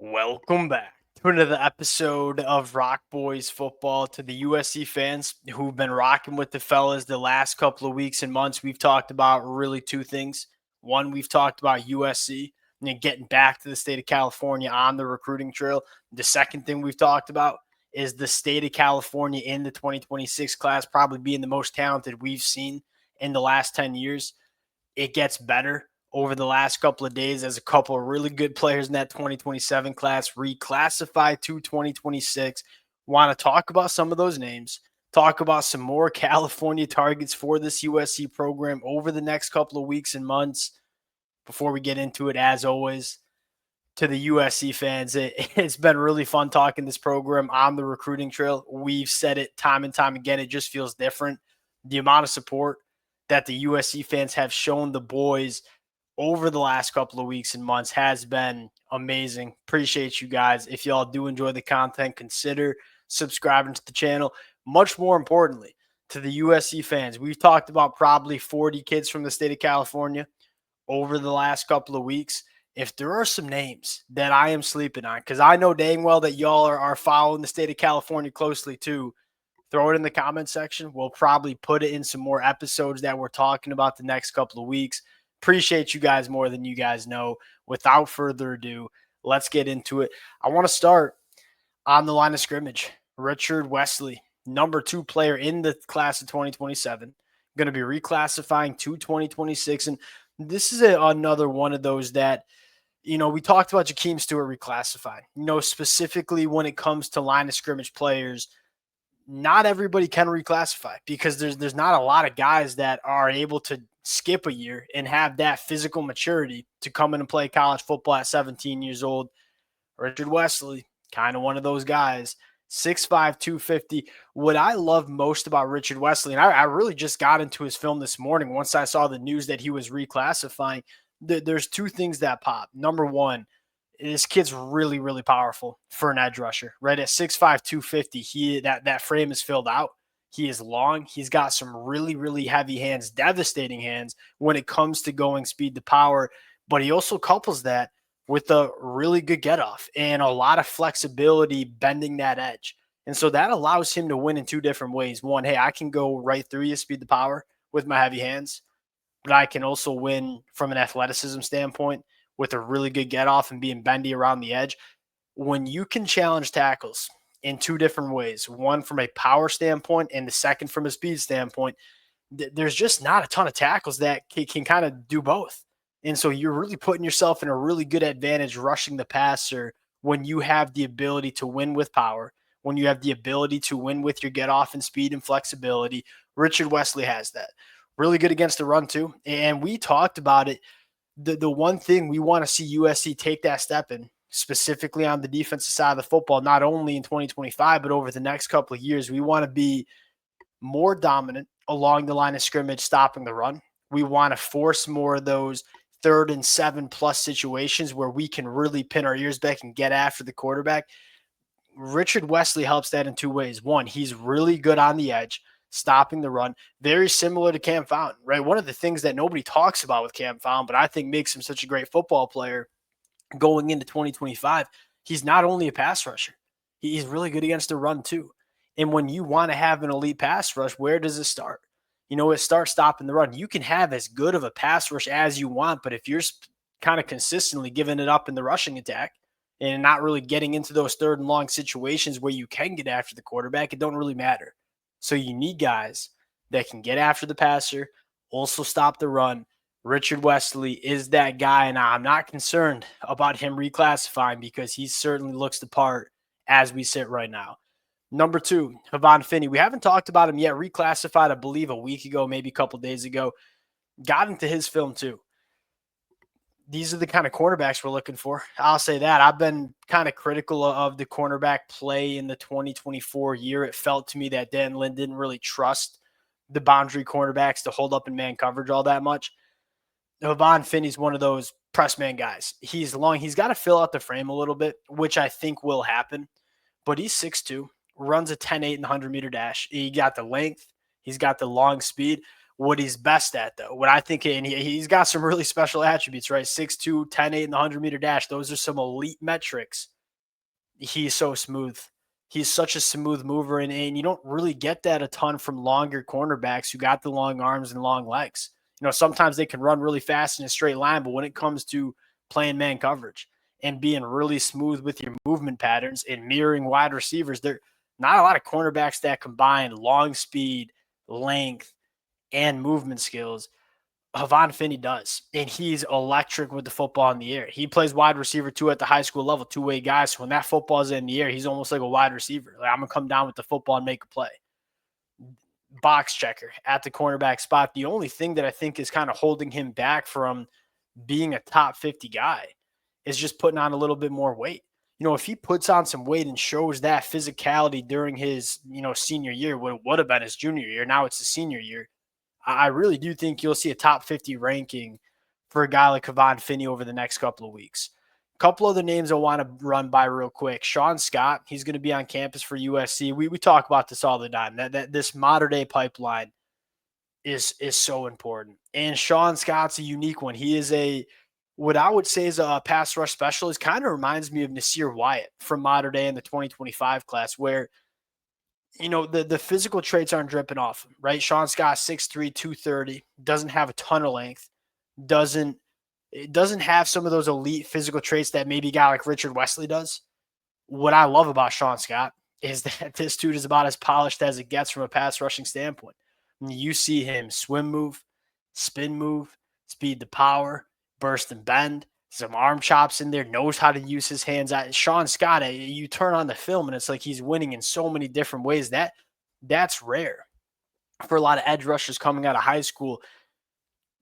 Welcome back to another episode of Rock Boys Football. To the USC fans who've been rocking with the fellas the last couple of weeks and months, we've talked about really two things. One, we've talked about USC and getting back to the state of California on the recruiting trail. The second thing we've talked about is the state of California in the 2026 class probably being the most talented we've seen in the last 10 years. It gets better over the last couple of days as a couple of really good players in that 2027 class reclassify to 2026. Want to talk about some of those names, talk about some more California targets for this USC program over the next couple of weeks and months. Before we get into it, as always, to the USC fans, it's been really fun talking this program on the recruiting trail. We've said it time and time again. It just feels different. The amount of support that the USC fans have shown the boys over the last couple of weeks and months has been amazing. Appreciate you guys. If y'all do enjoy the content, consider subscribing to the channel. Much more importantly, to the USC fans, we've talked about probably 40 kids from the state of California over the last couple of weeks. If there are some names that I am sleeping on, because I know dang well that y'all are following the state of California closely too, throw it in the comment section. We'll probably put it in some more episodes that we're talking about the next couple of weeks. Appreciate you guys more than you guys know. Without further ado, let's get into it. I want to start on the line of scrimmage. Richard Wesley, number 2 player in the class of 2027, going to be reclassifying to 2026. And this is another one of those that, we talked about Jakeem Stewart reclassifying, specifically when it comes to line of scrimmage players. Not everybody can reclassify because there's not a lot of guys that are able to skip a year and have that physical maturity to come in and play college football at 17 years old. Richard Wesley, kind of one of those guys, 6'5", 250. What I love most about Richard Wesley, and I really just got into his film this morning once I saw the news that he was reclassifying, there's two things that pop. Number one, this kid's really, really powerful for an edge rusher, right? At 6'5", 250, that frame is filled out. He is long. He's got some really, really heavy hands, devastating hands when it comes to going speed to power. But he also couples that with a really good get off and a lot of flexibility bending that edge. And so that allows him to win in two different ways. One, hey, I can go right through you, speed to power with my heavy hands, but I can also win from an athleticism standpoint with a really good get off and being bendy around the edge. When you can challenge tackles in two different ways, one from a power standpoint and the second from a speed standpoint, there's just not a ton of tackles that can kind of do both. And so you're really putting yourself in a really good advantage rushing the passer when you have the ability to win with power, when you have the ability to win with your get off and speed and flexibility. Richard Wesley has that. Really good against the run too. And we talked about it. The one thing we want to see USC take that step in, specifically on the defensive side of the football, not only in 2025, but over the next couple of years, we want to be more dominant along the line of scrimmage, stopping the run. We want to force more of those 3rd and 7+ situations where we can really pin our ears back and get after the quarterback. Richard Wesley helps that in two ways. One, he's really good on the edge, stopping the run, very similar to Cam Fountain, right? One of the things that nobody talks about with Cam Fountain, but I think makes him such a great football player going into 2025, he's not only a pass rusher, he's really good against the run too. And when you want to have an elite pass rush, where does it start? It starts stopping the run. You can have as good of a pass rush as you want, but if you're kind of consistently giving it up in the rushing attack and not really getting into those 3rd and long situations where you can get after the quarterback, it don't really matter. So you need guys that can get after the passer, also stop the run. Richard Wesley is that guy, and I'm not concerned about him reclassifying because he certainly looks the part as we sit right now. Number 2, Havon Finney. We haven't talked about him yet. Reclassified, I believe, a week ago, maybe a couple days ago. Got into his film too. These are the kind of cornerbacks we're looking for. I'll say that. I've been kind of critical of the cornerback play in the 2024 year. It felt to me that Dan Lynn didn't really trust the boundary cornerbacks to hold up in man coverage all that much. Havon Finney's one of those press man guys. He's long. He's got to fill out the frame a little bit, which I think will happen. But he's 6'2", runs a 10.8 in the 100-meter dash. He got the length. He's got the long speed. what he's best at, though. What I think, and he's got some really special attributes, right? 6'2", 10'8" in the 100-meter dash. Those are some elite metrics. He's so smooth. He's such a smooth mover, and you don't really get that a ton from longer cornerbacks who got the long arms and long legs. Sometimes they can run really fast in a straight line, but when it comes to playing man coverage and being really smooth with your movement patterns and mirroring wide receivers, there not a lot of cornerbacks that combine long speed, length, and movement skills. Havon Finney does, and he's electric with the football in the air. He plays wide receiver too at the high school level, two-way guy. So when that football is in the air, he's almost like a wide receiver. Like, I'm going to come down with the football and make a play. Box checker at the cornerback spot. The only thing that I think is kind of holding him back from being a top 50 guy is just putting on a little bit more weight. If he puts on some weight and shows that physicality during his, senior year, what it would have been his junior year, now it's his senior year, I really do think you'll see a top 50 ranking for a guy like Havon Finney over the next couple of weeks. A couple other names I want to run by real quick. Sean Scott, he's going to be on campus for USC. We talk about this all the time, that this modern day pipeline is so important. And Sean Scott's a unique one. He is what I would say is a pass rush specialist. Kind of reminds me of Nasir Wyatt from modern day in the 2025 class, where the physical traits aren't dripping off him, right? Sean Scott, 6'3", 230, doesn't have a ton of length, doesn't have some of those elite physical traits that maybe a guy like Richard Wesley does. What I love about Sean Scott is that this dude is about as polished as it gets from a pass rushing standpoint. You see him swim move, spin move, speed to power, burst and bend, some arm chops in there, knows how to use his hands. Sean Scott, you turn on the film and it's like he's winning in so many different ways. That's rare for a lot of edge rushers coming out of high school.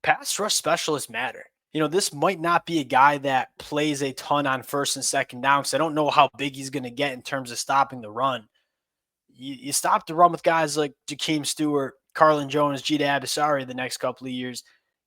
Pass rush specialists matter. This might not be a guy that plays a ton on first and second down, because I don't know how big he's going to get in terms of stopping the run. You stop the run with guys like Jakeem Stewart, Carlin Jones, Gita Abisari the next couple of years.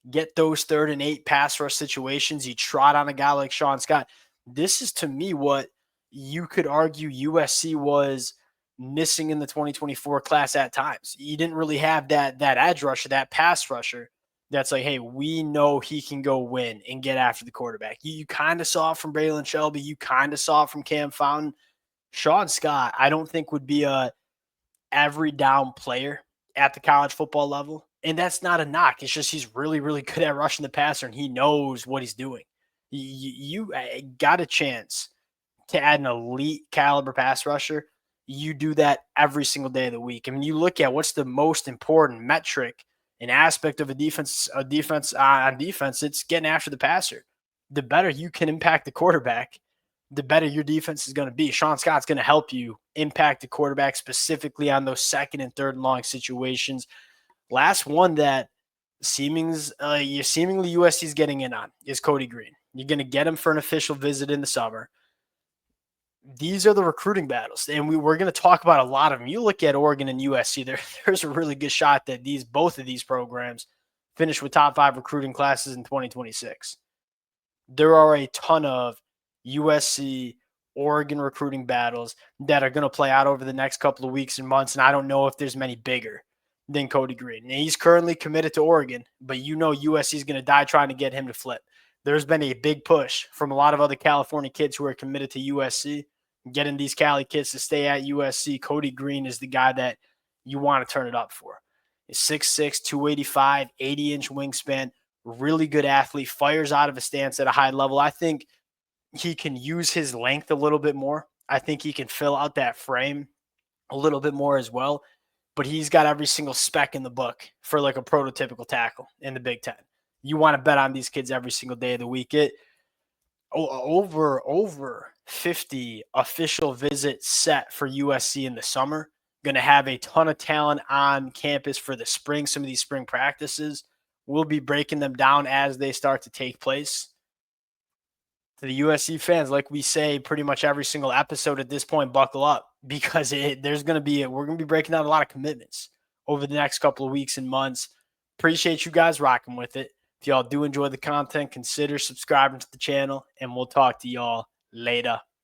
Get those 3rd and 8 pass rush situations. You trot on a guy like Sean Scott. This is, to me, what you could argue USC was missing in the 2024 class at times. You didn't really have that edge rusher, that pass rusher that's like, hey, we know he can go win and get after the quarterback. You kind of saw it from Braylon Shelby. You kind of saw it from Cam Fountain. Sean Scott, I don't think would be a every down player at the college football level. And that's not a knock. It's just he's really, really good at rushing the passer, and he knows what he's doing. You got a chance to add an elite caliber pass rusher. You do that every single day of the week. I mean, you look at what's the most important metric, an aspect of a defense on defense, it's getting after the passer. The better you can impact the quarterback, the better your defense is going to be. Sean Scott's going to help you impact the quarterback specifically on those 2nd and 3rd and long situations. Last one that seemingly USC is getting in on is Cody Green. You're going to get him for an official visit in the summer. These are the recruiting battles, and we're going to talk about a lot of them. You look at Oregon and USC, there's a really good shot that both of these programs finish with top 5 recruiting classes in 2026. There are a ton of USC, Oregon recruiting battles that are going to play out over the next couple of weeks and months, and I don't know if there's many bigger than Cody Green. And he's currently committed to Oregon, but USC is going to die trying to get him to flip. There's been a big push from a lot of other California kids who are committed to USC, getting these Cali kids to stay at USC. Cody Green is the guy that you want to turn it up for. He's 6'6", 285, 80-inch wingspan, really good athlete, fires out of a stance at a high level. I think he can use his length a little bit more. I think he can fill out that frame a little bit more as well. But he's got every single spec in the book for like a prototypical tackle in the Big Ten. You want to bet on these kids every single day of the week. Over 50 official visits set for USC in the summer. Going to have a ton of talent on campus for the spring. Some of these spring practices, we'll be breaking them down as they start to take place. To the USC fans, like we say pretty much every single episode at this point, buckle up, because we're going to be breaking down a lot of commitments over the next couple of weeks and months. Appreciate you guys rocking with it. If y'all do enjoy the content, consider subscribing to the channel, and we'll talk to y'all later.